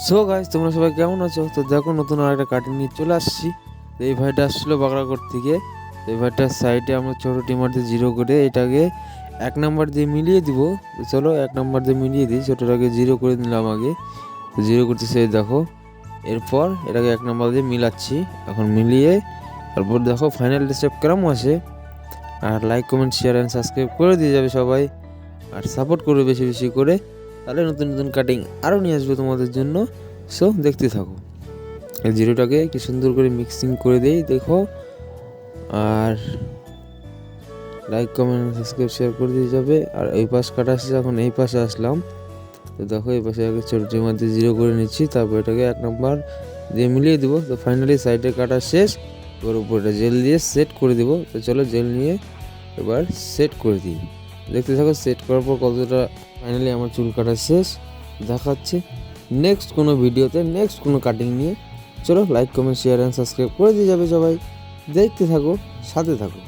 So guys, তোমরা সবাই কেমন আছো? তো দেখো, নতুন আর একটা কাটিং নিয়ে চলে আসছি। তো এই ভাইটা আসছিলো বাগড়াকোট থেকে। তো এই ভাইটার সাইডে আমরা ছোটো টিমার দিয়ে জিরো করে এটাকে 1 নাম্বার দিয়ে মিলিয়ে দিব। তো চলো 1 নাম্বার দিয়ে মিলিয়ে দিই। ছোটোটাকে জিরো করে নিলাম আগে। তো জিরো করতেছে দেখো। এরপর এটাকে 1 নাম্বার দিয়ে মিলাচ্ছি। এখন মিলিয়ে তারপর দেখো ফাইনাল স্টেপ কেমন আছে। আর like, comment, share and subscribe করে দিয়ে যাবে সবাই। আর সাপোর্ট করবে বেশি বেশি করে, তাহলে নতুন নতুন কাটিং আরও নিয়ে আসবে তোমাদের জন্য। সো দেখতে থাকো। এই জিরোটাকে কি সুন্দর করে মিক্সিং করে দেই দেখো। আর লাইক, কমেন্ট, সাবস্ক্রাইব, শেয়ার করে দিয়ে যাবে। আর এই পাশ কাটা আসছে, এখন এই পাশে আসলাম। তো দেখো এই পাশে আগে ছোটোটির মধ্যে জিরো করে নিচ্ছি, তারপর এটাকে 1 নাম্বার দিয়ে মিলিয়ে দিব। তো ফাইনালি সাইডে কাটা শেষ। ওর উপরটা জেল দিয়ে সেট করে দিব। তো চলো জেল নিয়ে এবার সেট করে দিই। দেখতে থাকো সেট করার পর কতটা ফাইনালি আমার চুল কাটা শেষ দেখাচ্ছে। নেক্সট কোনো ভিডিওতে নেক্সট কোনো কাটিং নিয়ে চলো like, comment, share and subscribe করে দিয়ে যাবে সবাই। দেখতে থাকো, সাথে থাকো।